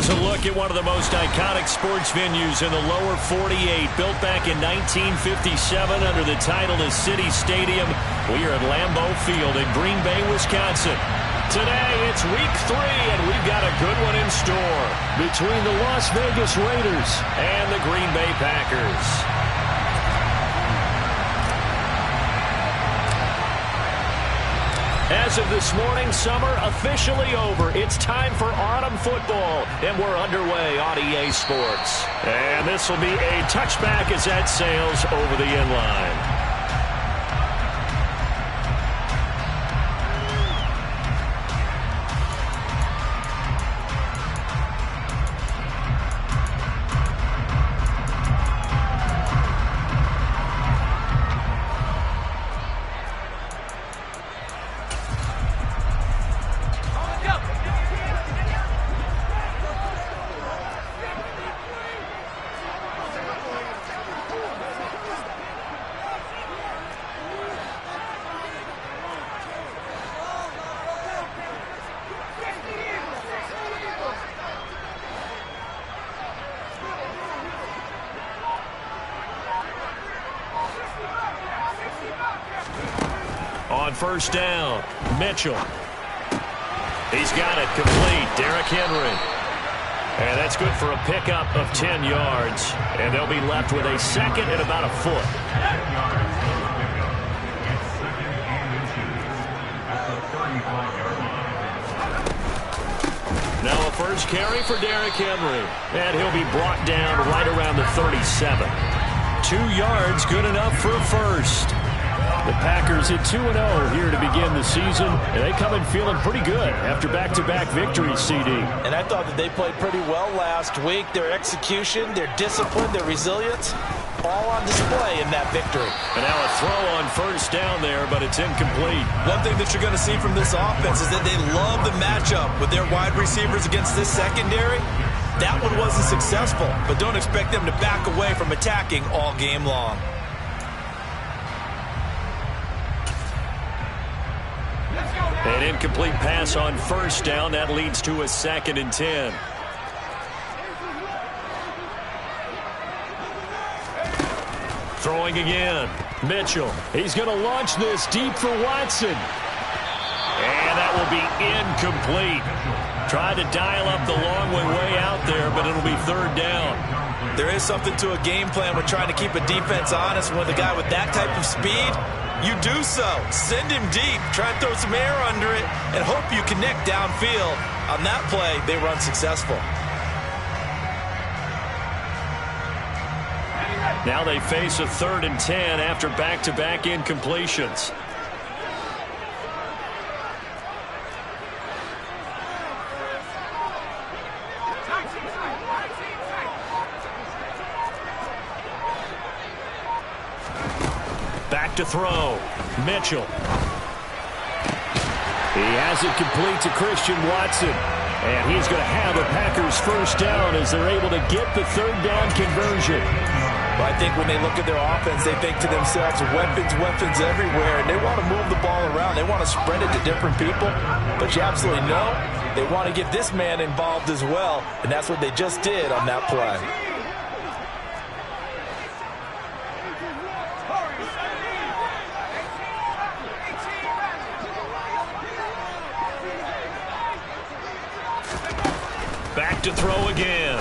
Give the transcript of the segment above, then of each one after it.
Here's a look at one of the most iconic sports venues in the lower 48. Built back in 1957 under the title of City Stadium. We are at Lambeau Field in Green Bay, Wisconsin. Today, it's week 3, and we've got a good one in store between the Las Vegas Raiders and the Green Bay Packers. As of this morning, summer officially over. It's time for autumn football, and we're underway on EA Sports. And this will be a touchback as that sails over the end line. On first down, Mitchell. He's got it complete. Derrick Henry. And that's good for a pickup of 10 yards. And they'll be left with a second and about a foot. Now a first carry for Derrick Henry. And he'll be brought down right around the 37. 2 yards, good enough for a first. The Packers at 2-0 here to begin the season, and they come in feeling pretty good after back-to-back victories, CD. And I thought that they played pretty well last week. Their execution, their discipline, their resilience, all on display in that victory. And now a throw on first down there, but it's incomplete. One thing that you're going to see from this offense is that they love the matchup with their wide receivers against this secondary. That one wasn't successful, but don't expect them to back away from attacking all game long. An incomplete pass on first down. That leads to a 2nd and 10. Throwing again. Mitchell. He's going to launch this deep for Watson. And that will be incomplete. Tried to dial up the long way out there, but it'll be 3rd down. There is something to a game plan with trying to keep a defense honest. With a guy with that type of speed, you do so. Send him deep. Try and throw some air under it and hope you connect downfield. On that play, they were unsuccessful. Now they face a 3rd and 10 after back-to-back incompletions. Back to throw. Mitchell. He has it complete to Christian Watson. And he's going to have the Packers first down as they're able to get the 3rd down conversion. Well, I think when they look at their offense, they think to themselves, weapons everywhere. And they want to move the ball around. They want to spread it to different people. But you absolutely know they want to get this man involved as well. And that's what they just did on that play. Back to throw again.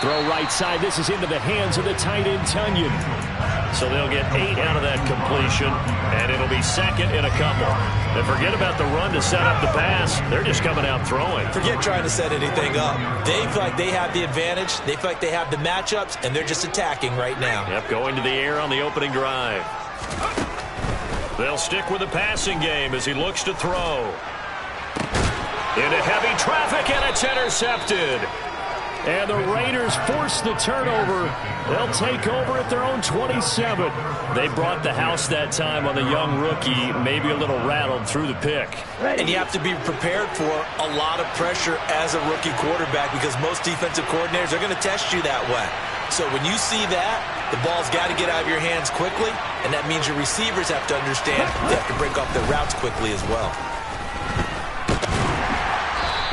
Throw right side. This is into the hands of the tight end, Tunyon. So they'll get 8 out of that completion, and it'll be 2nd and a couple. And forget about the run to set up the pass. They're just coming out throwing. Forget trying to set anything up. They feel like they have the advantage. They feel like they have the matchups, and they're just attacking right now. Yep, going to the air on the opening drive. They'll stick with the passing game as he looks to throw. Into heavy traffic, and it's intercepted. And the Raiders force the turnover. They'll take over at their own 27. They brought the house that time on the young rookie, maybe a little rattled through the pick. And you have to be prepared for a lot of pressure as a rookie quarterback because most defensive coordinators are going to test you that way. So when you see that, the ball's got to get out of your hands quickly, and that means your receivers have to understand they have to break off their routes quickly as well.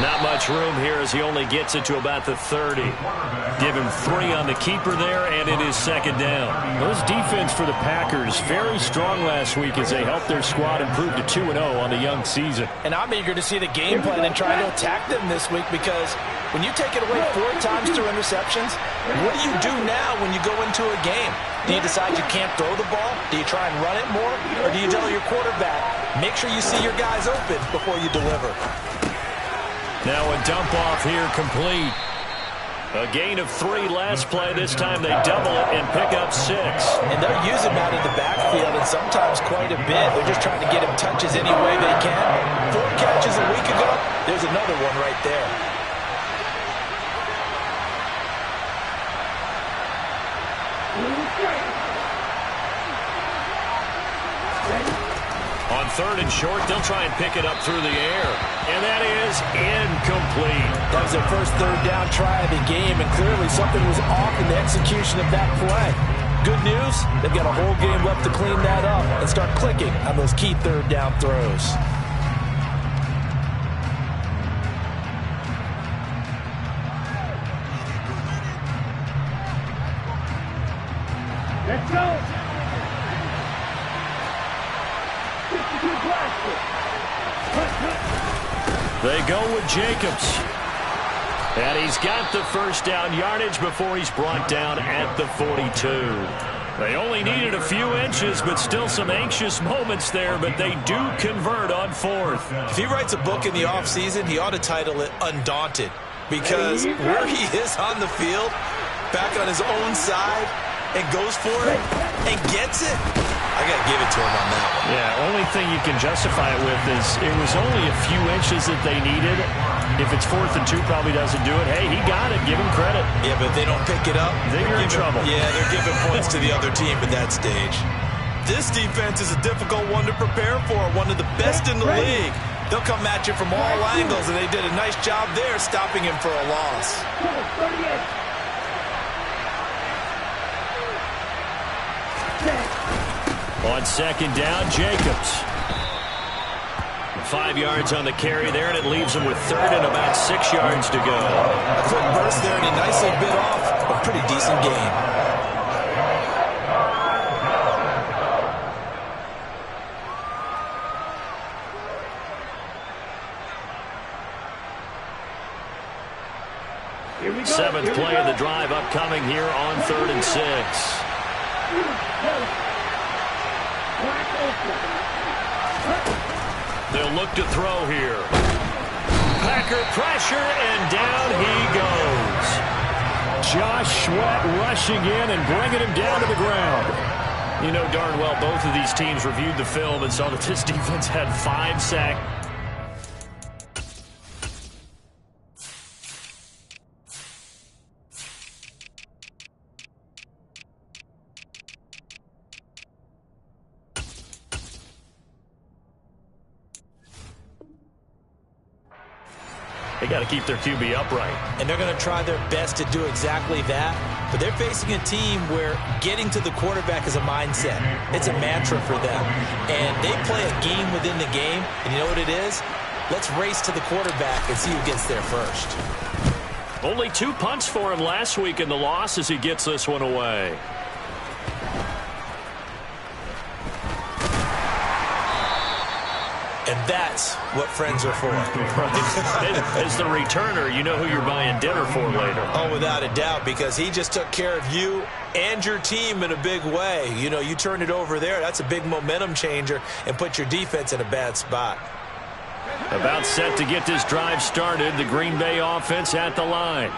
Not much room here as he only gets it to about the 30. Give him 3 on the keeper there, and it is second down. Those defense for the Packers, very strong last week as they helped their squad improve to 2-0 on the young season. And I'm eager to see the game plan and try to attack them this week, because when you take it away 4 times through interceptions, what do you do now when you go into a game? Do you decide you can't throw the ball? Do you try and run it more? Or do you tell your quarterback, make sure you see your guys open before you deliver? Now a dump off here complete. A gain of 3 last play. This time they double it and pick up 6. And they're using him out of the backfield, and sometimes quite a bit. They're just trying to get him touches any way they can. 4 catches a week ago. There's another one right there. On 3rd and short, they'll try and pick it up through the air. And that is incomplete. That was their first 3rd down try of the game, and clearly something was off in the execution of that play. Good news, they've got a whole game left to clean that up and start clicking on those key 3rd down throws. Let's go! They go with Jacobs. And he's got the first down yardage before he's brought down at the 42. They only needed a few inches, but still some anxious moments there, but they do convert on 4th. If he writes a book in the offseason, he ought to title it Undaunted, because where he is on the field, back on his own side, and goes for it and gets it, I got to give it to him on that one. Yeah, only thing you can justify it with is it was only a few inches that they needed. If it's 4th and 2, probably doesn't do it. Hey, he got it. Give him credit. Yeah, but if they don't pick it up, then you're in trouble. Yeah, they're giving points to the other team at that stage. This defense is a difficult one to prepare for, one of the best in the league. They'll come at you from all angles, and they did a nice job there stopping him for a loss. On 2nd down, Jacobs. 5 yards on the carry there, and it leaves him with 3rd and about 6 yards to go. A quick burst there, and he nicely bit off a pretty decent gain. Seventh play of the drive upcoming here on 3rd and 6. They'll look to throw here. Packer pressure, and down he goes. Josh Sweat rushing in and bringing him down to the ground. You know darn well both of these teams reviewed the film and saw that this defense had 5 sacks. They got to keep their QB upright. And they're going to try their best to do exactly that. But they're facing a team where getting to the quarterback is a mindset. It's a mantra for them. And they play a game within the game. And you know what it is? Let's race to the quarterback and see who gets there first. Only 2 punts for him last week in the loss as he gets this one away. And that's what friends are for. As the returner, you know who you're buying dinner for later. Oh, without a doubt, because he just took care of you and your team in a big way. You know, you turn it over there, that's a big momentum changer and put your defense in a bad spot. About set to get this drive started, the Green Bay offense at the line.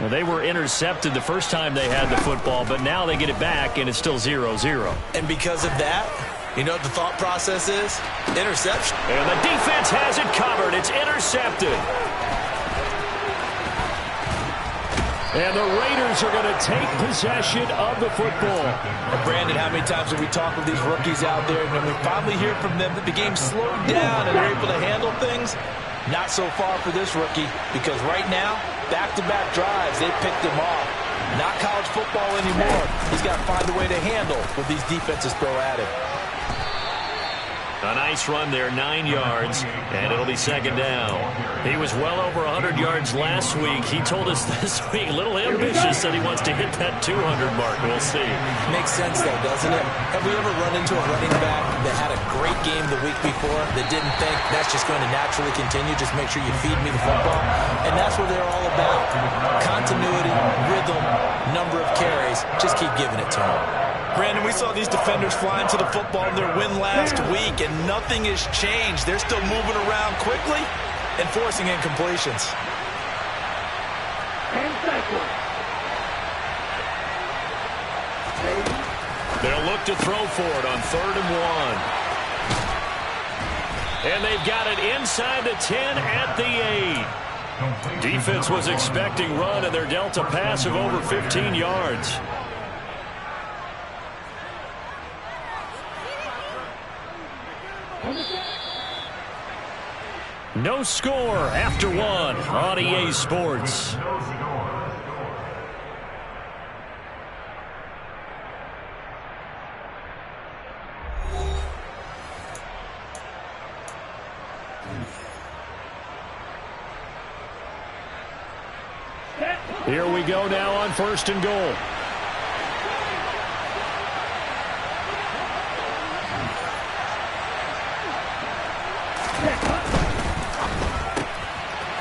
Well, they were intercepted the first time they had the football, but now they get it back, and it's still 0-0. And because of that, you know what the thought process is? Interception. And the defense has it covered. It's intercepted. And the Raiders are going to take possession of the football. And Brandon, how many times have we talked with these rookies out there, and when we finally hear from them that the game slowed down and they're able to handle things? Not so far for this rookie, because right now, back-to-back drives, they picked him off. Not college football anymore. He's got to find a way to handle what these defenses throw at him. A nice run there, 9 yards, and it'll be second down. He was well over 100 yards last week. He told us this week, a little ambitious, that he wants to hit that 200 mark. We'll see. Makes sense, though, doesn't it? Have we ever run into a running back that had a great game the week before that didn't think that's just going to naturally continue? Just make sure you feed me the football. And that's what they're all about. Continuity, rhythm, number of carries. Just keep giving it to them. Brandon, we saw these defenders flying to the football in their win last week, and nothing has changed. They're still moving around quickly and forcing incompletions. They'll look to throw for it on 3rd and 1. And they've got it inside the 10 at the 8. Defense was expecting run, and they're dealt a pass of over 15 yards. No score after 1 on EA Sports. Here we go now on 1st and goal.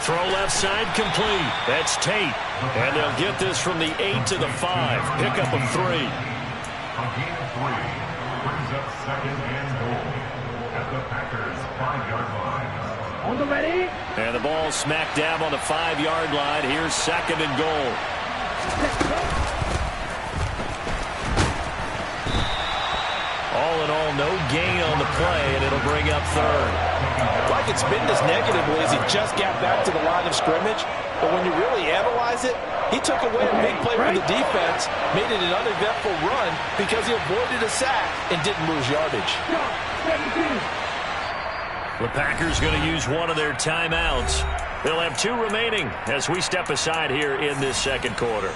Throw left side complete. That's Tate. And they'll get this from the 8 to the 5. Pickup of 3. A gain of 3 brings up 2nd and goal at the Packers' 5-yard line. On the ready. And the ball smack dab on the 5-yard line. Here's 2nd and goal. All in all, no gain on the play, and it'll bring up 3rd. Like it's been this negatively as he just got back to the line of scrimmage. But when you really analyze it, he took away a big play from the defense, made it an uneventful run because he avoided a sack and didn't lose yardage. The Packers going to use one of their timeouts. They'll have 2 remaining as we step aside here in this 2nd quarter.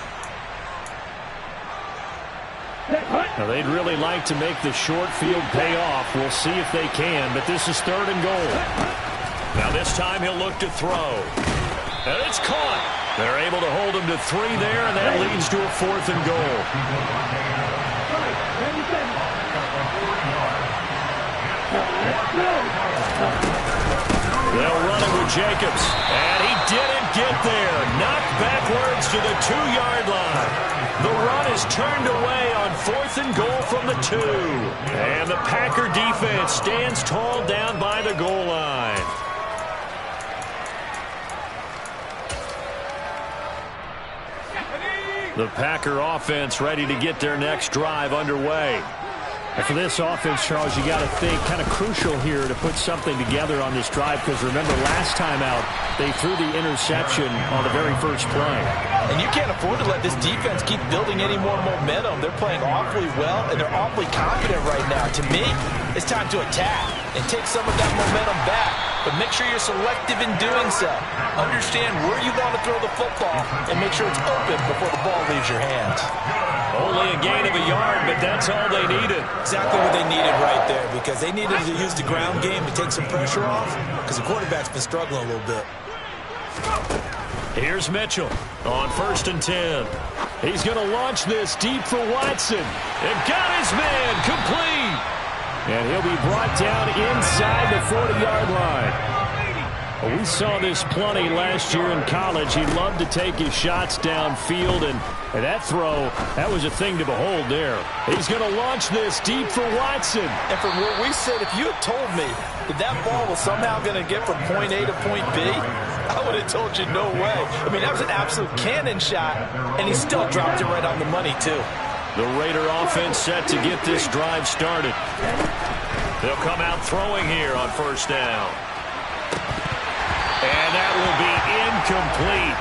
Now, they'd really like to make the short field pay off. We'll see if they can, but this is 3rd and goal. Now this time he'll look to throw. And it's caught. They're able to hold him to 3 there, and that leads to a 4th and goal. They'll run it with Jacobs. And he didn't get there. Knocked backwards to the 2-yard line. The run is turned away on 4th and goal from the 2. And the Packer defense stands tall down by the goal line. The Packer offense ready to get their next drive underway. And for this offense, Charles, you got to think kind of crucial here to put something together on this drive, because remember last time out they threw the interception on the very first play. And you can't afford to let this defense keep building any more momentum. They're playing awfully well, and they're awfully confident right now. To me, it's time to attack and take some of that momentum back. But make sure you're selective in doing so. Understand where you want to throw the football and make sure it's open before the ball leaves your hands. Only a gain of a yard, but that's all they needed. Exactly what they needed right there, because they needed to use the ground game to take some pressure off, because the quarterback's been struggling a little bit. Here's Mitchell on 1st and 10. He's going to launch this deep for Watson. And got his man complete. And he'll be brought down inside the 40-yard line. Well, we saw this plenty last year in college. He loved to take his shots downfield, and that throw, that was a thing to behold there. He's going to launch this deep for Watson. And from where we sit, if you had told me that ball was somehow going to get from point A to point B, I would have told you no way. I mean, that was an absolute cannon shot, and he still dropped it right on the money, too. The Raider offense set to get this drive started. They'll come out throwing here on 1st down. And that will be incomplete.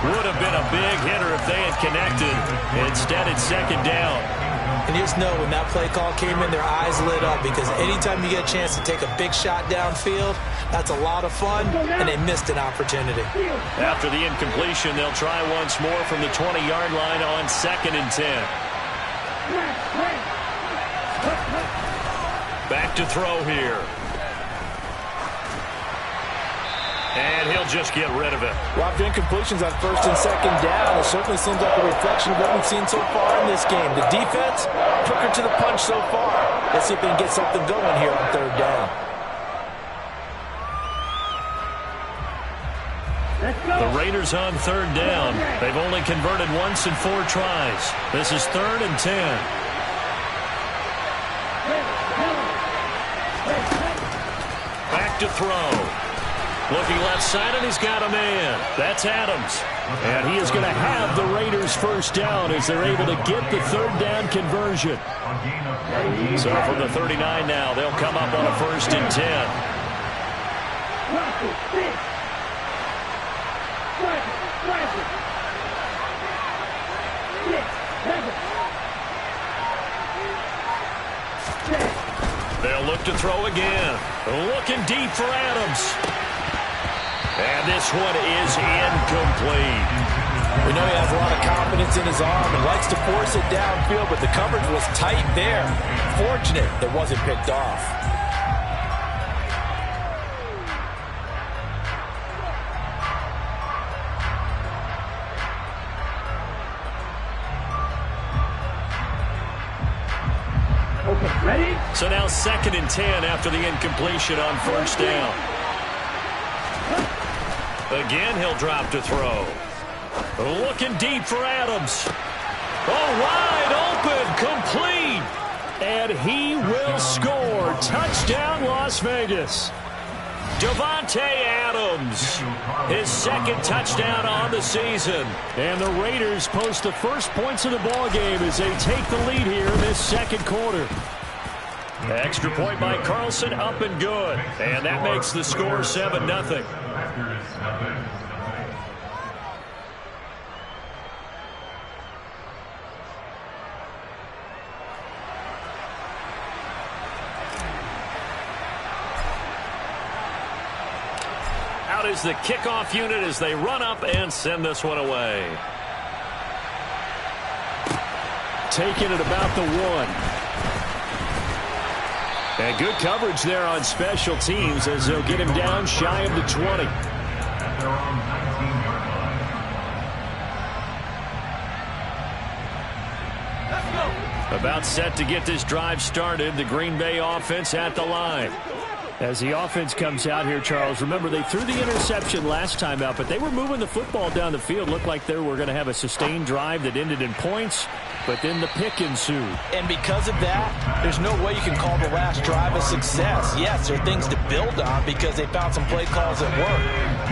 Would have been a big hitter if they had connected. Instead, it's 2nd down. And you just know when that play call came in, their eyes lit up, because anytime you get a chance to take a big shot downfield, that's a lot of fun, and they missed an opportunity. After the incompletion, they'll try once more from the 20-yard line on 2nd and 10. Back to throw here. just get rid of it. A lot of incompletions on first and second down. It certainly seems like a reflection of what we've seen so far in this game. The defense, quicker to the punch so far. Let's see if they can get something going here on third down. The Raiders on third down. They've only converted once in 4 tries. This is 3rd and 10. Back to throw. Looking left side, and he's got a man. That's Adams. And he is going to have the Raiders first down as they're able to get the third down conversion. So from the 39 now, they'll come up on a 1st and 10. They'll look to throw again. Looking deep for Adams. And this one is incomplete. We know he has a lot of confidence in his arm and likes to force it downfield, but the coverage was tight there. Fortunate that wasn't picked off. So now 2nd and 10 after the incompletion on first down. Again, he'll drop to throw. Looking deep for Adams. Oh, wide open, complete. And he will score. Touchdown, Las Vegas. Davante Adams, his 2nd touchdown on the season. And the Raiders post the first points of the ballgame as they take the lead here in this 2nd quarter. Extra point by Carlson, up and good. And that makes the score 7-0. Out is the kickoff unit as they run up and send this one away. Taking it about the 1. And good coverage there on special teams as they'll get him down shy of the 20. About set to get this drive started. The Green Bay offense at the line. As the offense comes out here, Charles, remember they threw the interception last time out, but they were moving the football down the field. Looked like they were going to have a sustained drive that ended in points, but then the pick ensued. And because of that, there's no way you can call the last drive a success. Yes, there are things to build on because they found some play calls that work.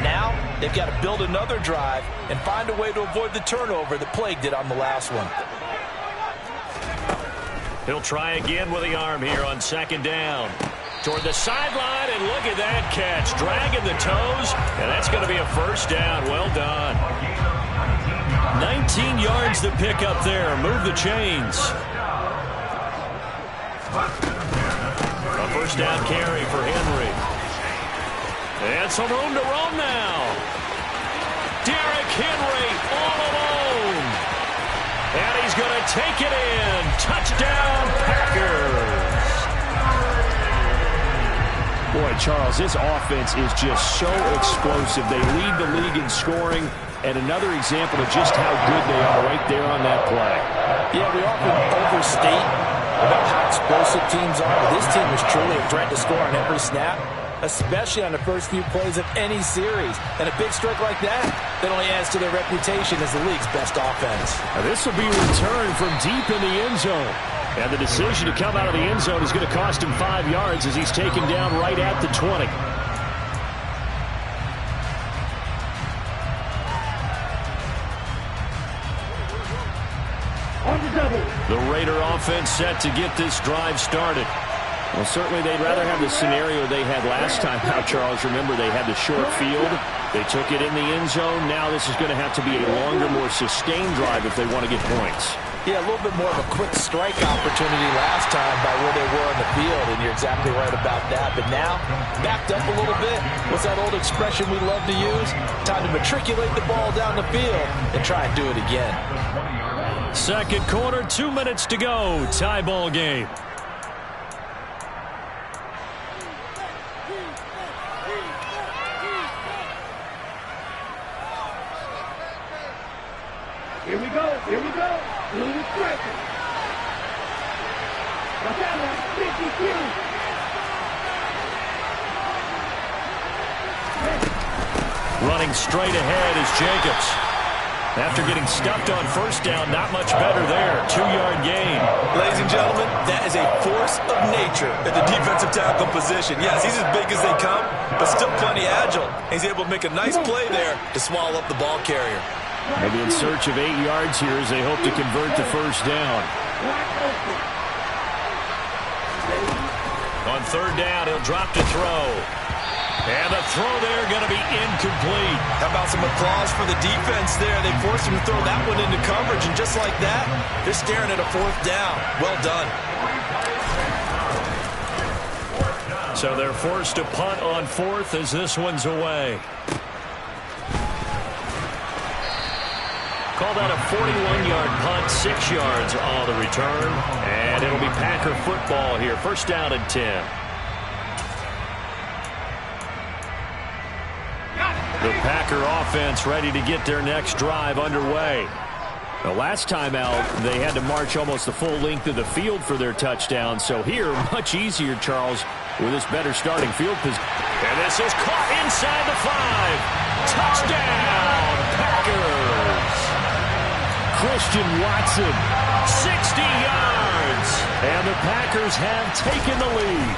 Now, they've got to build another drive and find a way to avoid the turnover that plagued it on the last one. He'll try again with the arm here on 2nd down. Toward the sideline, and look at that catch. Dragging the toes, and that's going to be a first down. Well done. 19 yards to pick up there. Move the chains. A first down carry for Henry. And some room to roam now. Derrick Henry all alone. And he's going to take it in. Touchdown, Packers. Boy, Charles, this offense is just so explosive. They lead the league in scoring, and another example of just how good they are right there on that play. Yeah, we often overstate about how explosive teams are, but this team is truly a threat to score on every snap, especially on the first few plays of any series. And a big strike like that only adds to their reputation as the league's best offense. Now, this will be returned from deep in the end zone. And the decision to come out of the end zone is going to cost him 5 yards as he's taken down right at the 20. The Raider offense set to get this drive started. Well, certainly they'd rather have the scenario they had last time out, Charles. Remember, they had the short field. They took it in the end zone. Now this is going to have to be a longer, more sustained drive if they want to get points. Yeah, a little bit more of a quick strike opportunity last time by where they were on the field, and you're exactly right about that. But now, backed up a little bit. What's that old expression we love to use? Time to matriculate the ball down the field and try and do it again. 2nd quarter, 2 minutes to go. Tie ball game. Here we go. Blue pressure. Watch out now. 52. Running straight ahead is Jacobs. After getting stuffed on first down, not much better there. 2-yard gain. Ladies and gentlemen, that is a force of nature at the defensive tackle position. Yes, he's as big as they come, but still plenty agile. He's able to make a nice play there to swallow up the ball carrier. Maybe in search of 8 yards here as they hope to convert the first down. On third down, he'll drop to throw. And the throw there going to be incomplete. How about some applause for the defense there? They forced him to throw that one into coverage, and just like that, they're staring at a fourth down. Well done. So they're forced to punt on fourth as this one's away. Call that a 41-yard punt, 6 yards on the return. And it'll be Packer football here. First down and 10. The Packer offense ready to get their next drive underway. The last time out, they had to march almost the full length of the field for their touchdown. So here, much easier, Charles, with this better starting field position. And this is caught inside the 5. Touchdown, Packers. Christian Watson. 60 yards. And the Packers have taken the lead.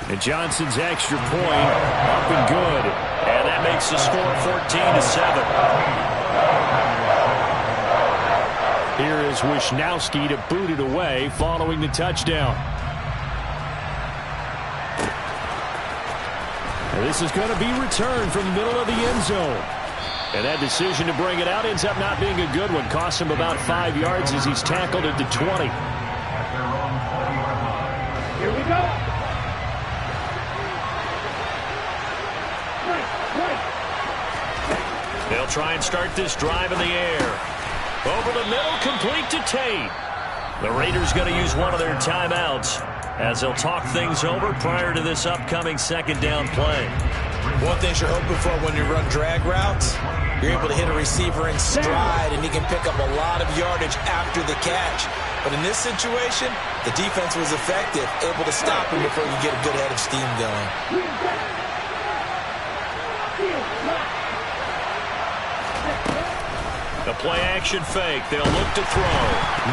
And Johnson's extra point up and good. And that makes the score 14-7. Here is Wisnowski to boot it away following the touchdown. And this is going to be returned from the middle of the end zone. And that decision to bring it out ends up not being a good one. Costs him about 5 yards as he's tackled at the 20. Here we go. They'll try and start this drive in the air. Over the middle, complete to Tate. The Raiders going to use one of their timeouts as they'll talk things over prior to this upcoming second down play. One thing you're hoping for when you run drag routes, you're able to hit a receiver in stride, and he can pick up a lot of yardage after the catch. But in this situation, the defense was effective, able to stop him before you get a good head of steam going. The play-action fake. They'll look to throw.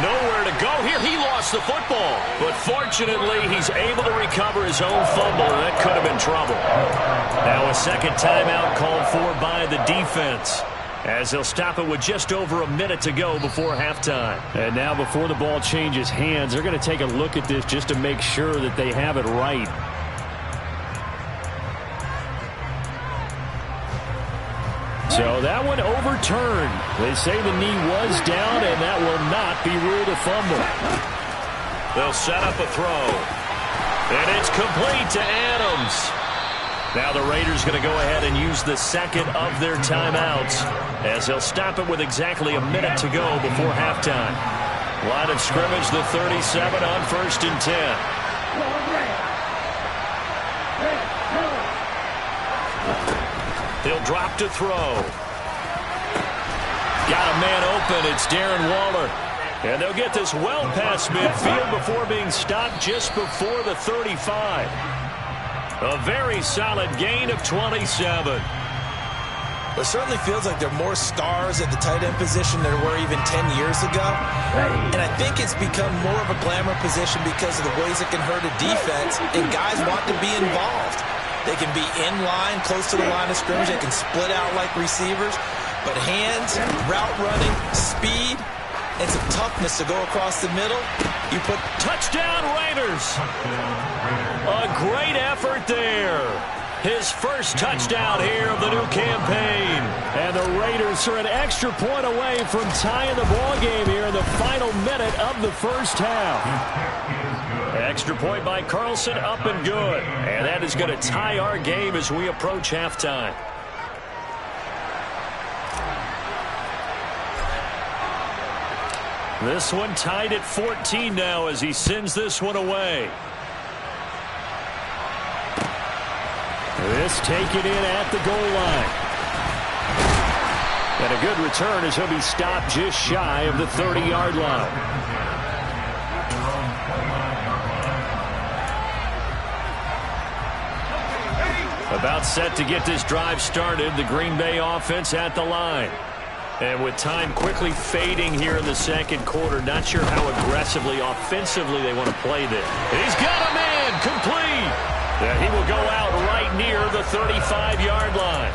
Nowhere to go here. He lost the football. But fortunately, he's able to recover his own fumble, and that could have been trouble. Now a second timeout called for by the defense, as they'll stop it with just over a minute to go before halftime. And now before the ball changes hands, they're going to take a look at this just to make sure that they have it right. So that one overturned. They say the knee was down, and that will not be ruled a fumble. They'll set up a throw. And it's complete to Adams. Now the Raiders going to go ahead and use the second of their timeouts, as they'll stop it with exactly a minute to go before halftime. Line of scrimmage, the 37 on 1st and 10. He'll drop to throw. Got a man open. It's Darren Waller. And they'll get this well past midfield before being stopped just before the 35. A very solid gain of 27. It certainly feels like there are more stars at the tight end position than there were even 10 years ago. And I think it's become more of a glamour position because of the ways it can hurt a defense, and guys want to be involved. They can be in line, close to the line of scrimmage. They can split out like receivers. But hands, route running, speed, and some toughness to go across the middle. You put touchdown Raiders. A great effort there. His first touchdown here of the new campaign. And the Raiders are an extra point away from tying the ball game here in the final minute of the first half. Extra point by Carlson, up and good. And that is going to tie our game as we approach halftime. This one tied at 14 now as he sends this one away. This taken in at the goal line. And a good return as he'll be stopped just shy of the 30-yard line. About set to get this drive started, the Green Bay offense at the line. And with time quickly fading here in the second quarter, not sure how aggressively, offensively they want to play this. He's got a man complete. Yeah, he will go out right near the 35-yard line.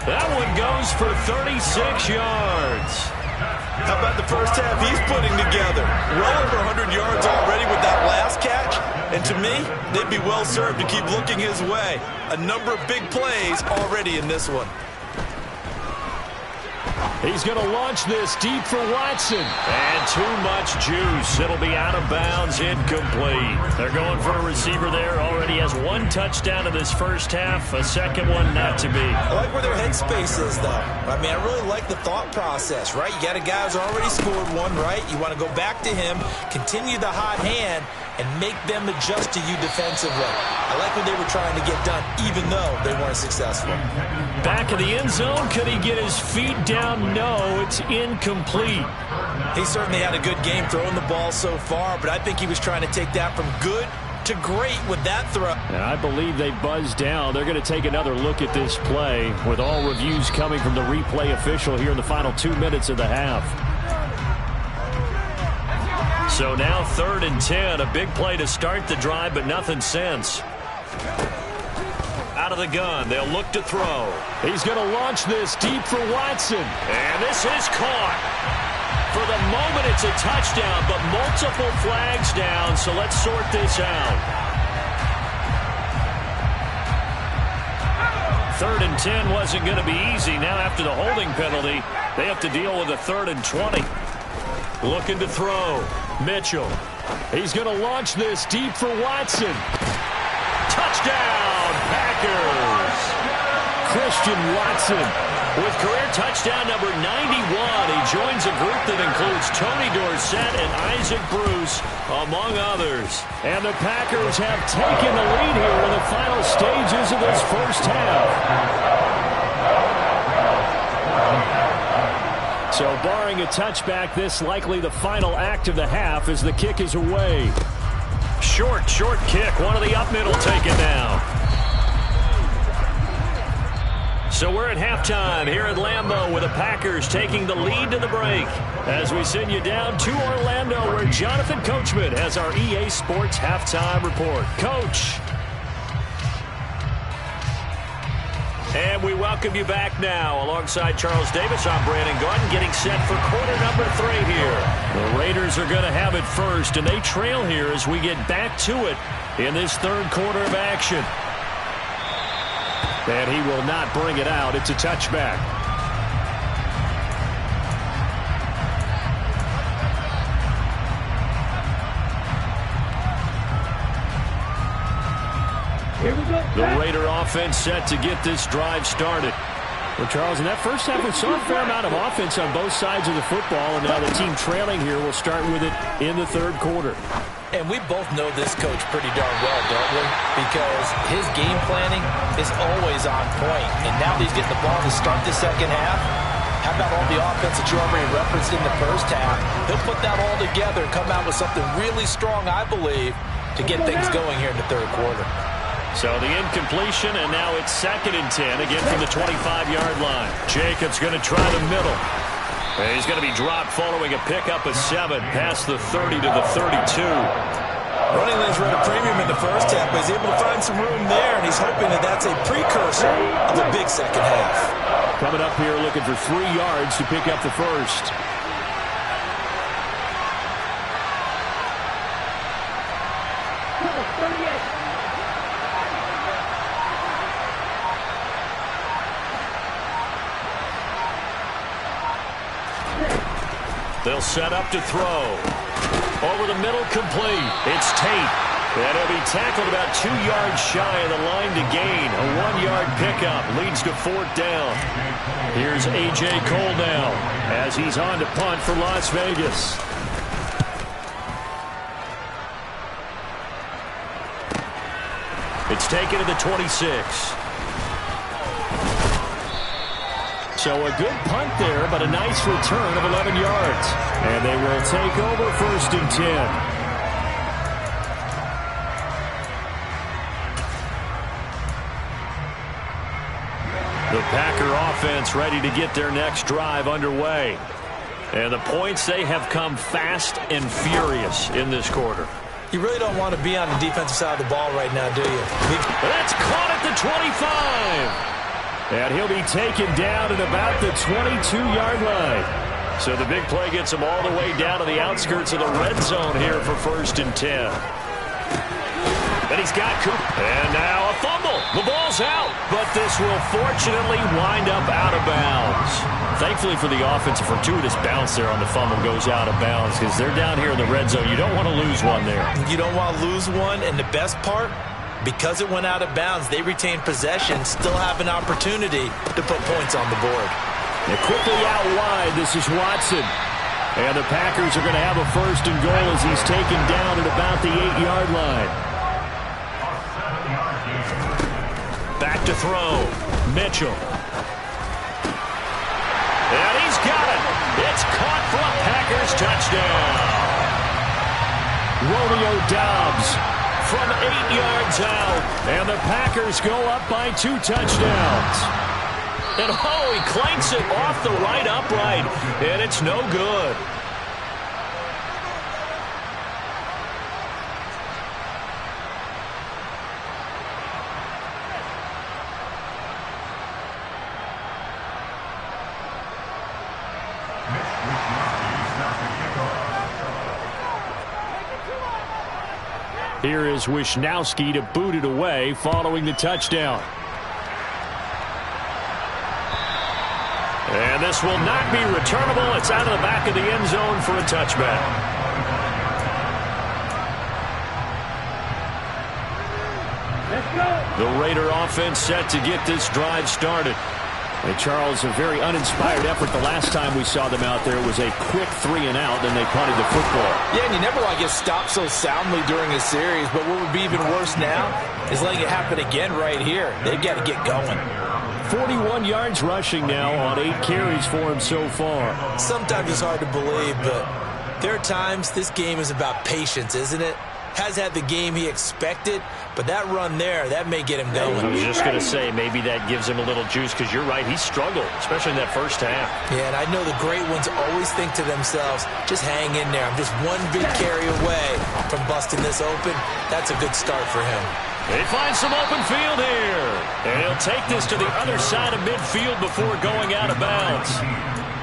That one goes for 36 yards. How about the first half he's putting together? Well over 100 yards already with that last catch. And to me, they'd be well served to keep looking his way. A number of big plays already in this one. He's going to launch this deep for Watson. And too much juice. It'll be out of bounds, incomplete. They're going for a receiver there. Already has one touchdown in this first half. A second one not to be. I like where their headspace is, though. I mean, I really like the thought process, right? You got a guy who's already scored one, right? You want to go back to him, continue the hot hand, and make them adjust to you defensively. I like what they were trying to get done, even though they weren't successful. Back in the end zone, could he get his feet down? No, it's incomplete. He certainly had a good game throwing the ball so far, but I think he was trying to take that from good to great with that throw. And I believe they buzzed down. They're going to take another look at this play with all reviews coming from the replay official here in the final 2 minutes of the half. So now 3rd and 10, a big play to start the drive, but nothing since. Out of the gun, they'll look to throw. He's going to launch this deep for Watson. And this is caught. For the moment, it's a touchdown, but multiple flags down, so let's sort this out. 3rd and 10 wasn't going to be easy. Now after the holding penalty, they have to deal with a 3rd and 20. Looking to throw. Mitchell. He's going to launch this deep for Watson. Touchdown, Packers. Christian Watson. With career touchdown number 91, he joins a group that includes Tony Dorsett and Isaac Bruce, among others. And the Packers have taken the lead here in the final stages of this first half. So barring a touchback, this likely the final act of the half as the kick is away. Short kick. One of the up middle taken now. So we're at halftime here at Lambeau with the Packers taking the lead to the break. As we send you down to Orlando where Jonathan Coachman has our EA Sports halftime report. Coach. And we welcome you back now. Alongside Charles Davis, I'm Brandon Gordon, getting set for quarter number 3 here. The Raiders are going to have it first, and they trail here as we get back to it in this 3rd quarter of action. And he will not bring it out. It's a touchback. Here we go. The Raider offense set to get this drive started. Well, Charles, in that first half, we saw a fair amount of offense on both sides of the football, and now the team trailing here will start with it in the 3rd quarter. And we both know this coach pretty darn well, don't we? Because his game planning is always on point. And now that he's getting the ball to start the second half, how about all the offense that you already referenced in the first half? He'll put that all together and come out with something really strong, I believe, to get things going here in the 3rd quarter. So the incompletion, and now it's 2nd and 10, again from the 25-yard line. Jacobs going to try the middle. And he's going to be dropped following a pickup of 7 past the 30 to the 32. Running lanes were at a premium in the first half, but he's able to find some room there, and he's hoping that that's a precursor of a big second half. Coming up here looking for 3 yards to pick up the first. They'll set up to throw. Over the middle, complete. It's Tate. And he'll be tackled about 2 yards shy of the line to gain. A 1-yard pickup leads to 4th down. Here's A.J. Cole now as he's on to punt for Las Vegas. It's taken to the 26. So a good punt there, but a nice return of 11 yards. And they will take over 1st and 10. The Packer offense ready to get their next drive underway. And the points, they have come fast and furious in this quarter. You really don't want to be on the defensive side of the ball right now, do you? That's caught at the 25. And he'll be taken down at about the 22-yard line. So the big play gets him all the way down to the outskirts of the red zone here for 1st and 10. And he's got Cooper. And now a fumble. The ball's out. But this will fortunately wind up out of bounds. Thankfully for the offense, a fortuitous bounce there on the fumble goes out of bounds because they're down here in the red zone. You don't want to lose one there. You don't want to lose one. And the best part, because it went out of bounds, they retain possession, still have an opportunity to put points on the board. They're quickly out wide. This is Watson. And the Packers are going to have a 1st and goal as he's taken down at about the 8-yard line. Back to throw. Mitchell. And he's got it. It's caught for a Packers touchdown. Romeo Doubs from 8 yards out. And the Packers go up by 2 touchdowns. And oh, he clanks it off the right upright. And it's no good. Here is Wisnowski to boot it away following the touchdown. And this will not be returnable. It's out of the back of the end zone for a touchback. Let's go. The Raider offense set to get this drive started. And Charles, a very uninspired effort the last time we saw them out there. It was a quick 3 and out, then they punted the football. Yeah, and you never want to get stopped so soundly during a series, but what would be even worse now is letting it happen again right here. They've got to get going. 41 yards rushing now on 8 carries for him so far. Sometimes it's hard to believe, but there are times this game is about patience, isn't it? Has had the game he expected, but that run there, that may get him going. I was just going to say, maybe that gives him a little juice, because you're right, he struggled, especially in that first half. Yeah, and I know the great ones always think to themselves, just hang in there. I'm just one big carry away from busting this open. That's a good start for him. They find some open field here. And he'll take this to the other side of midfield before going out of bounds.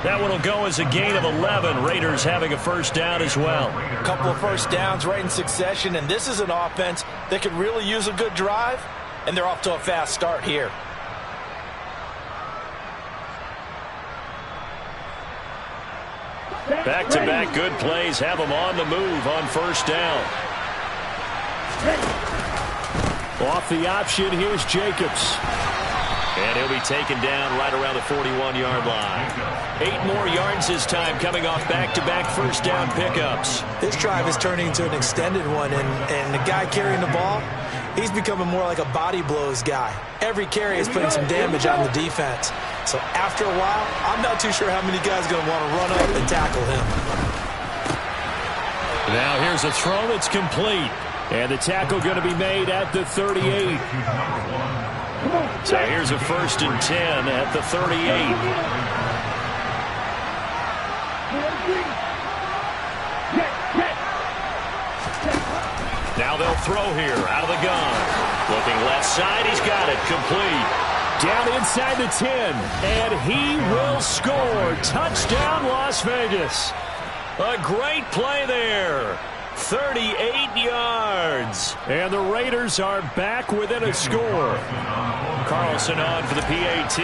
That one will go as a gain of 11. Raiders having a first down as well. A couple of first downs right in succession, and this is an offense that could really use a good drive, and they're off to a fast start here. Back-to-back good plays have them on the move on first down. Off the option, here's Jacobs. And he'll be taken down right around the 41-yard line. 8 more yards this time coming off back-to-back first down pickups. This drive is turning into an extended one, and the guy carrying the ball, he's becoming more like a body blows guy. Every carry is putting some damage on the defense. So after a while, I'm not too sure how many guys are going to want to run up and tackle him. Now here's a throw that's complete. And the tackle going to be made at the 38. So here's a first and 10 at the 38. Now they'll throw here out of the gun. Looking left side, he's got it, complete. Down inside the 10, and he will score. Touchdown, Las Vegas. A great play there. 38 yards. And the Raiders are back within a score. Carlson on for the PAT.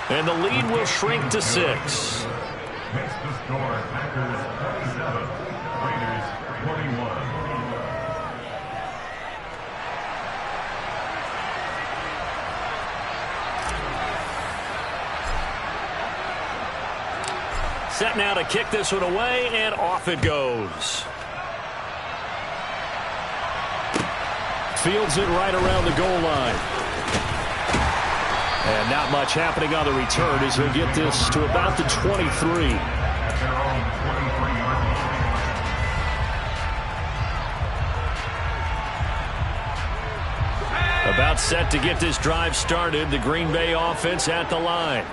And the lead will shrink to 6. Next to score, Packers 37, Raiders 41. Set now to kick this one away, and off it goes. fields it right around the goal line. And not much happening on the return as he'll get this to about the 23. About set to get this drive started. The Green Bay offense at the line.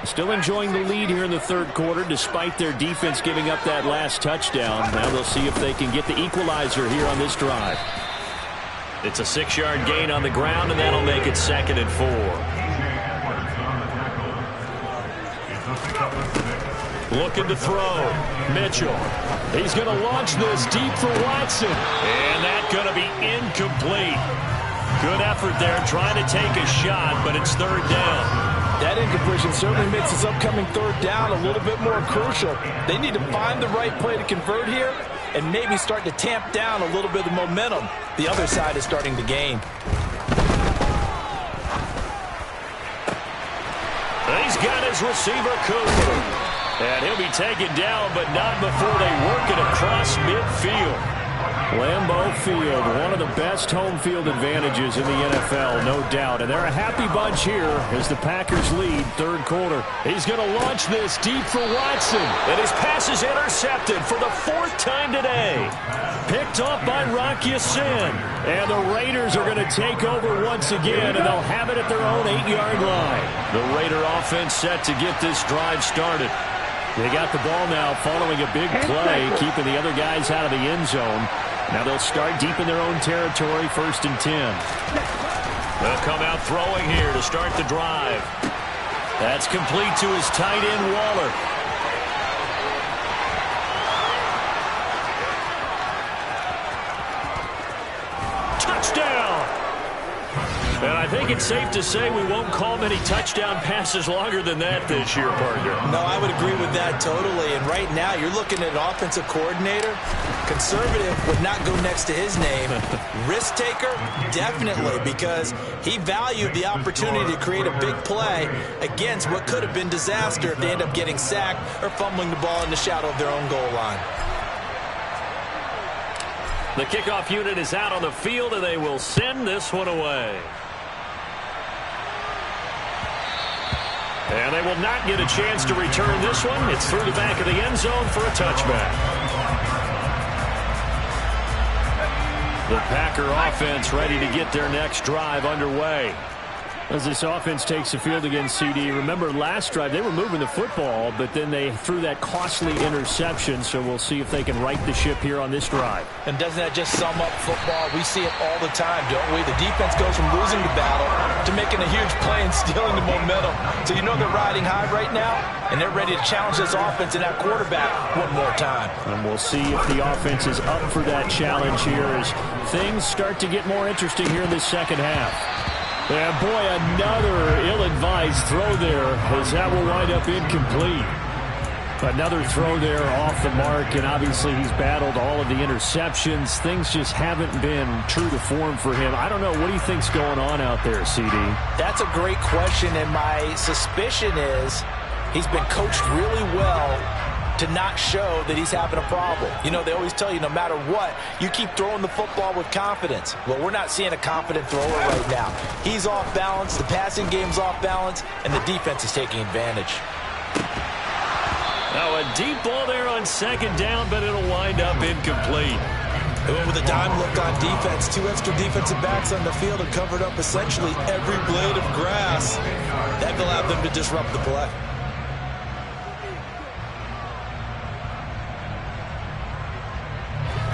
Still enjoying the lead here in the third quarter despite their defense giving up that last touchdown. Now they'll see if they can get the equalizer here on this drive. It's a 6-yard gain on the ground, and that'll make it 2nd and 4. Looking to throw. Mitchell. He's going to launch this deep for Watson. And that's going to be incomplete. Good effort there trying to take a shot, but it's 3rd down. That incompletion certainly makes this upcoming 3rd down a little bit more crucial. They need to find the right play to convert here and maybe start to tamp down a little bit of momentum the other side is starting to gain. He's got his receiver, Cooper. And he'll be taken down, but not before they work it across midfield. Lambeau Field, one of the best home field advantages in the NFL, no doubt. And they're a happy bunch here as the Packers lead 3rd quarter. He's going to launch this deep for Watson. And his pass is intercepted for the 4th time today. Picked off by Rock Ya-Sin. And the Raiders are going to take over once again, and they'll have it at their own 8-yard line. The Raider offense set to get this drive started. They got the ball now following a big play, keeping the other guys out of the end zone. Now they'll start deep in their own territory, 1st and 10. They'll come out throwing here to start the drive. That's complete to his tight end, Waller. Touchdown! And I think it's safe to say we won't call many touchdown passes longer than that this year, partner. No, I would agree with that totally. And right now, you're looking at an offensive coordinator. Conservative would not go next to his name. Risk taker, definitely, because he valued the opportunity to create a big play against what could have been disaster if they end up getting sacked or fumbling the ball in the shadow of their own goal line. The kickoff unit is out on the field, and they will send this one away. And they will not get a chance to return this one. It's through the back of the end zone for a touchback. The Packer offense ready to get their next drive underway. As this offense takes the field against CD, remember last drive they were moving the football, but then they threw that costly interception, so we'll see if they can right the ship here on this drive. And doesn't that just sum up football? We see it all the time, don't we? The defense goes from losing the battle to making a huge play and stealing the momentum. So you know they're riding high right now, and they're ready to challenge this offense and that quarterback one more time. And we'll see if the offense is up for that challenge here as things start to get more interesting here in this second half. And boy, another ill-advised throw there as that will wind up incomplete. Another throw there off the mark, and obviously he's battled all of the interceptions. Things just haven't been true to form for him. I don't know. What do you think's going on out there, CD? That's a great question, and my suspicion is he's been coached really well to not show that he's having a problem. You know, they always tell you no matter what, you keep throwing the football with confidence. Well, we're not seeing a confident thrower right now. He's off balance, the passing game's off balance, and the defense is taking advantage. Now a deep ball there on 2nd down, but it'll wind up incomplete. They went with a dime look on defense. 2 extra defensive backs on the field and covered up essentially every blade of grass. That allowed them to disrupt the play.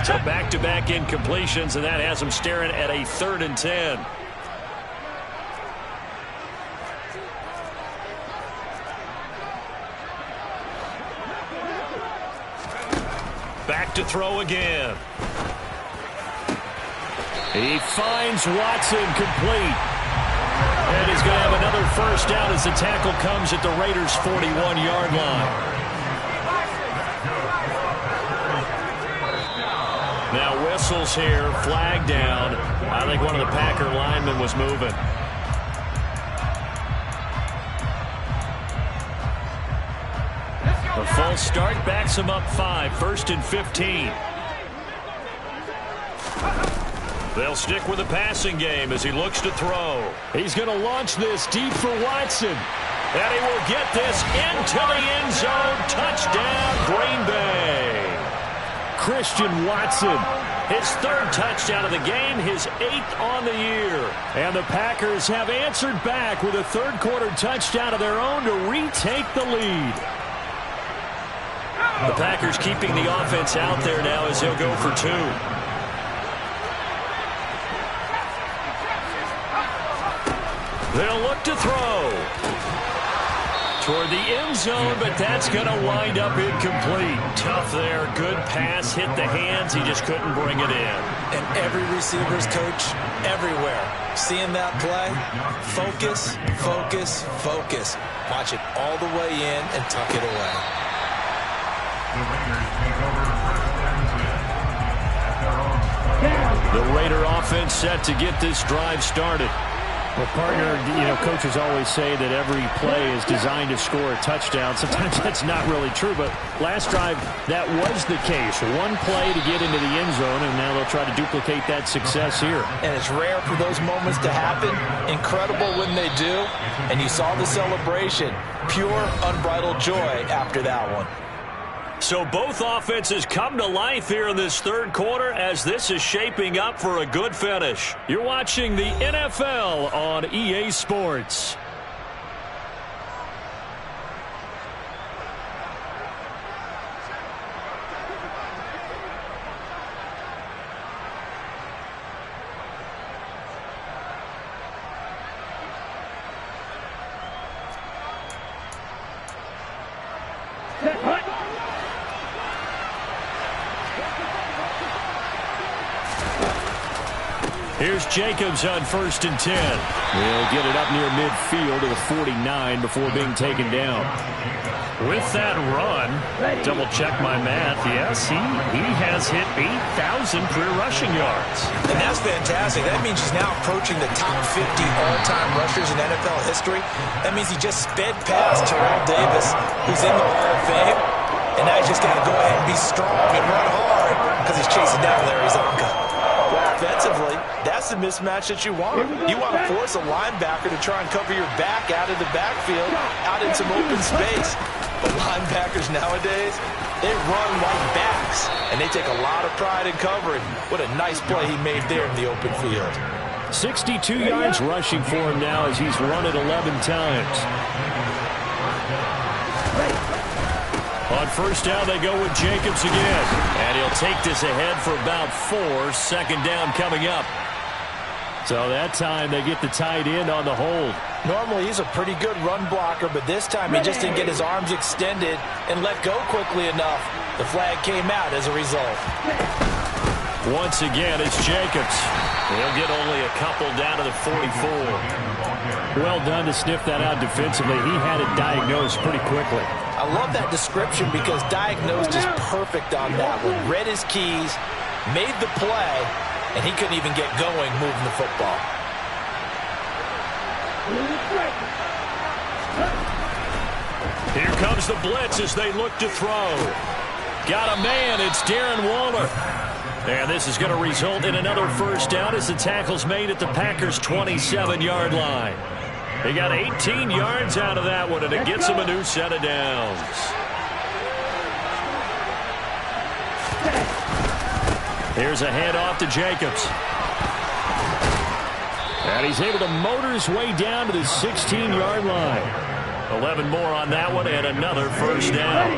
So back-to-back incompletions, and that has them staring at a 3rd and 10. Back to throw again. He finds Watson complete. And he's going to have another 1st down as the tackle comes at the Raiders' 41-yard line. Now whistles here, flag down. I think one of the Packer linemen was moving. A false start backs him up 5, 1st and 15. They'll stick with the passing game as he looks to throw. He's going to launch this deep for Watson. And he will get this into the end zone. Touchdown, Green Bay. Christian Watson. His third touchdown of the game, his 8th on the year. And the Packers have answered back with a third-quarter touchdown of their own to retake the lead. The Packers keeping the offense out there now as they'll go for 2. They'll look to throw toward the end zone, but that's going to wind up incomplete. Tough there. Good pass. Hit the hands. He just couldn't bring it in. And every receiver's coach everywhere. Seeing that play, focus, focus, focus. Watch it all the way in and tuck it away. The Raider offense set to get this drive started. Well, partner, coaches always say that every play is designed to score a touchdown. Sometimes that's not really true, but last drive, that was the case. One play to get into the end zone, and now they'll try to duplicate that success here. And it's rare for those moments to happen. Incredible when they do. And you saw the celebration. Pure, unbridled joy after that one. So both offenses come to life here in this third quarter as this is shaping up for a good finish. You're watching the NFL on EA Sports. Here's Jacobs on 1st and 10. He'll get it up near midfield to the 49 before being taken down. With that run, double check my math, yes, he has hit 8,000 career rushing yards. And that's fantastic. That means he's now approaching the top 50 all-time rushers in NFL history. That means he just sped past Terrell Davis, who's in the Hall of Fame. And now he's just got to go ahead and be strong and run hard because he's chasing down Larry Zonka. Offensively, that's the mismatch that you want. You want to force a linebacker to try and cover your back out of the backfield, out in some open space. But linebackers nowadays, they run like backs, and they take a lot of pride in covering. What a nice play he made there in the open field. 62 yards rushing for him now as he's run it 11 times. On first down, they go with Jacobs again. And he'll take this ahead for about 4. 2nd down coming up. So that time they get the tight end on the hold. Normally he's a pretty good run blocker, but this time he just didn't get his arms extended and let go quickly enough. The flag came out as a result. Once again, it's Jacobs. He'll get only a couple down to the 44. Well done to sniff that out defensively. He had it diagnosed pretty quickly. I love that description because diagnosed is perfect on that one. Read his keys, made the play, and he couldn't even get going moving the football. Here comes the blitz as they look to throw. Got a man, it's Darren Waller. And this is going to result in another first down as the tackle's made at the Packers' 27-yard line. They got 18 yards out of that one, and it gets them a new set of downs. Here's a handoff to Jacobs. And he's able to motor his way down to the 16-yard line. 11 more on that one, and another first down.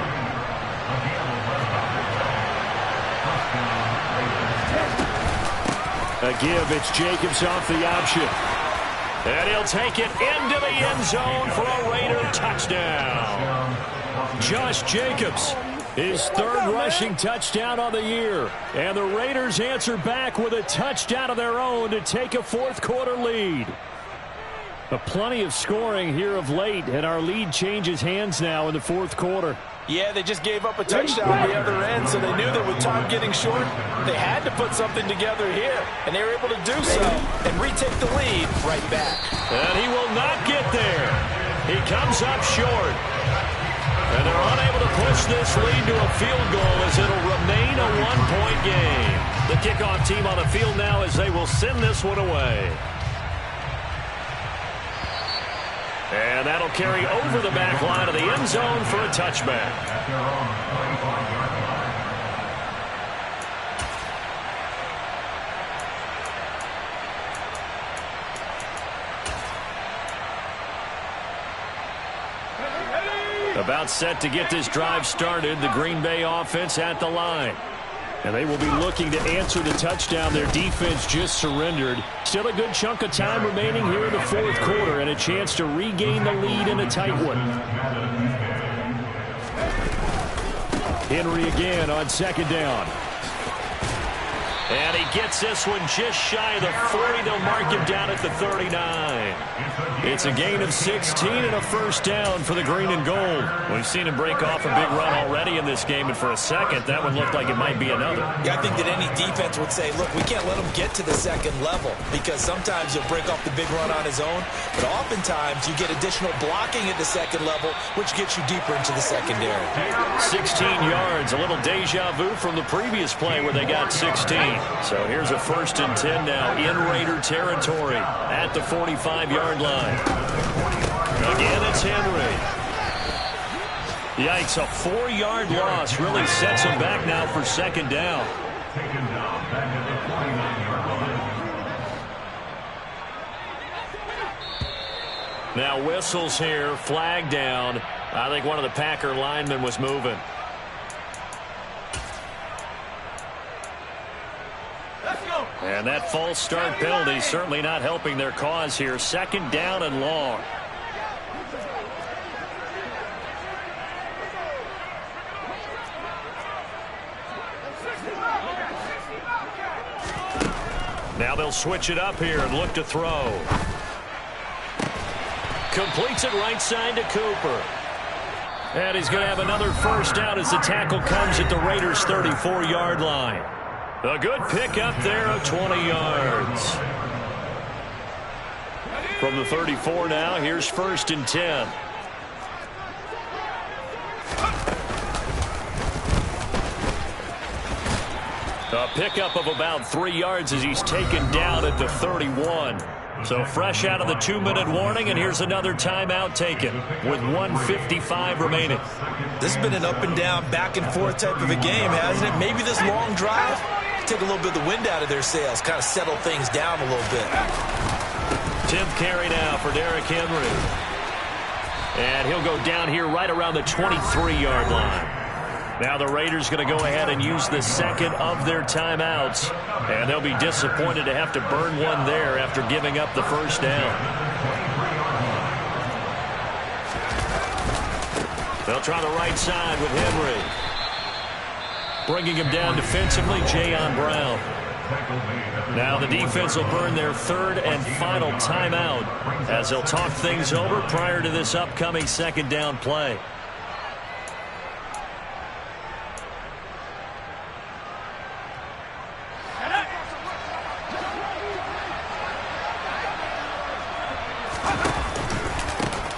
A give, it's Jacobs off the option. And he'll take it into the end zone for a Raider touchdown. Josh Jacobs, his third rushing touchdown on the year. And the Raiders answer back with a touchdown of their own to take a fourth-quarter lead. But plenty of scoring here of late, and our lead changes hands now in the fourth quarter. Yeah, they just gave up a touchdown on the other end, so they knew that with time getting short, they had to put something together here, and they were able to do so and retake the lead right back. And he will not get there. He comes up short. And they're unable to push this lead to a field goal as it'll remain a one-point game. The kickoff team on the field now as they will send this one away. And that'll carry over the back line of the end zone for a touchback. About set to get this drive started, the Green Bay offense at the line. And they will be looking to answer the touchdown their defense just surrendered. Still a good chunk of time remaining here in the fourth quarter and a chance to regain the lead in a tight one. Henry again on second down. And he gets this one just shy of the 40. They'll mark him down at the 39. It's a gain of 16 and a first down for the green and gold. We've seen him break off a big run already in this game, and for a second, that one looked like it might be another. Yeah, I think that any defense would say, look, we can't let him get to the second level because sometimes he'll break off the big run on his own, but oftentimes you get additional blocking at the second level, which gets you deeper into the secondary. 16 yards, a little deja vu from the previous play where they got 16. So here's a 1st and 10 now in Raider territory at the 45-yard line. Again, it's Henry. Yikes, a 4-yard loss really sets him back now for second down. Now whistles here, flag down. I think one of the Packer linemen was moving. And that false start penalty certainly not helping their cause here. Second down and long. Now they'll switch it up here and look to throw. Completes it right side to Cooper. And he's going to have another first down as the tackle comes at the Raiders' 34-yard line. A good pickup there of 20 yards. From the 34 now, here's 1st and 10. A pickup of about 3 yards as he's taken down at the 31. So fresh out of the 2-minute warning, and here's another timeout taken with 1:55 remaining. This has been an up and down, back and forth type of a game, hasn't it? Maybe this long drive take a little bit of the wind out of their sails, kind of settle things down a little bit. 10th carry now for Derrick Henry. And he'll go down here right around the 23-yard line. Now the Raiders going to go ahead and use the second of their timeouts. And they'll be disappointed to have to burn one there after giving up the first down. They'll try the right side with Henry. Bringing him down defensively, Jayon Brown. Now the defense will burn their 3rd and final timeout as they'll talk things over prior to this upcoming second down play.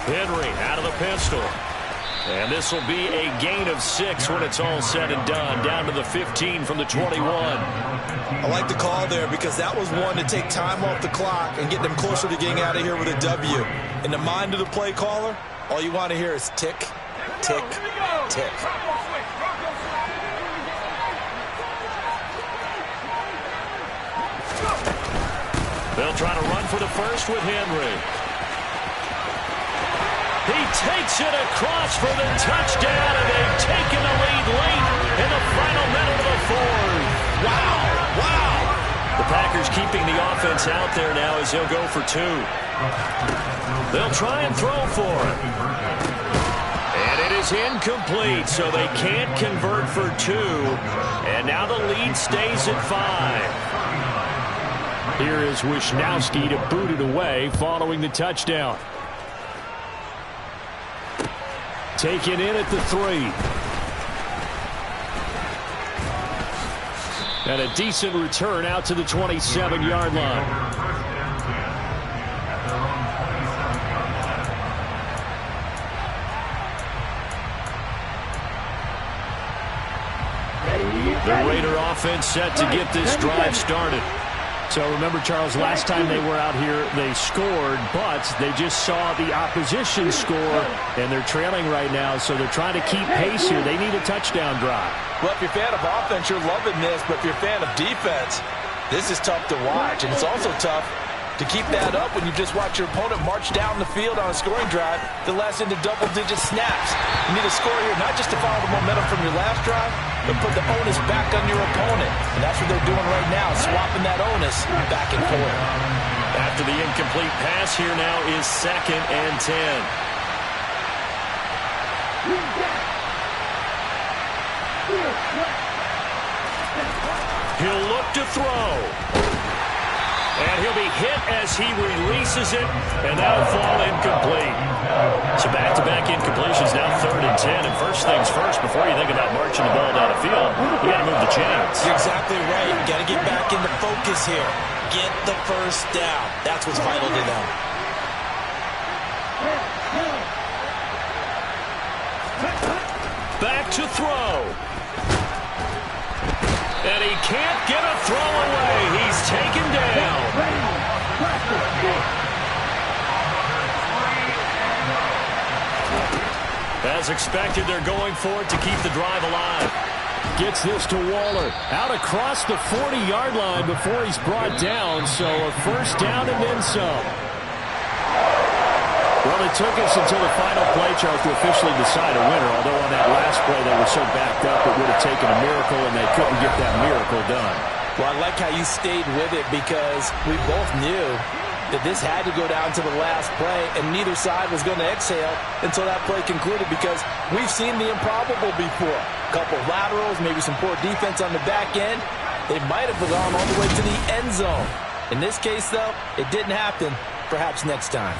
Henry out of the pistol. And this will be a gain of 6 when it's all said and done. Down to the 15 from the 21. I like the call there because that was one to take time off the clock and get them closer to getting out of here with a W. In the mind of the play caller, all you want to hear is tick, tick, tick. They'll try to run for the first with Henry. He takes it across for the touchdown, and they've taken the lead late in the final minute of the fourth. Wow, wow. The Packers keeping the offense out there now as they'll go for 2. They'll try and throw for it. And it is incomplete, so they can't convert for 2. And now the lead stays at 5. Here is Wisnowski to boot it away following the touchdown. Taken in at the 3. And a decent return out to the 27-yard line. The Raider offense set to get this drive started. So remember, Charles, last time they were out here, they scored, but they just saw the opposition score, and they're trailing right now, so they're trying to keep pace here. They need a touchdown drive. Well, if you're a fan of offense, you're loving this, but if you're a fan of defense, this is tough to watch, and it's also tough to keep that up when you just watch your opponent march down the field on a scoring drive that lasts into double-digit snaps. You need a score here, not just to follow the momentum from your last drive, but put the onus back on your opponent. And that's what they're doing right now, swapping that onus back and forth. After the incomplete pass, here now is 2nd and 10. He'll look to throw. And he'll be hit as he releases it, and that'll fall incomplete. So back-to-back incompletions, now 3rd and 10. And first things first, before you think about marching the ball down the field, you got to move the chains. You're exactly right. You got to get back into focus here. Get the first down. That's what's vital to them. Back to throw. And he can't get a throw away. He's taken down. As expected, they're going for it to keep the drive alive. Gets this to Waller. Out across the 40-yard line before he's brought down. So a first down and then some. Well, it took us until the final play, Charles, to officially decide a winner. Although on that last play they were so backed up it would have taken a miracle, and they couldn't get that miracle done. Well, I like how you stayed with it because we both knew that this had to go down to the last play, and neither side was going to exhale until that play concluded because we've seen the improbable before. A couple of laterals, maybe some poor defense on the back end. They might have gone all the way to the end zone. In this case, though, it didn't happen. Perhaps next time.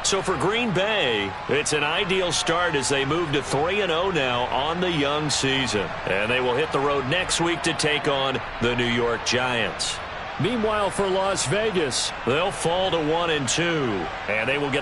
So for Green Bay, it's an ideal start as they move to 3-0 now on the young season. And they will hit the road next week to take on the New York Giants. Meanwhile, for Las Vegas, they'll fall to 1-2, and they will get a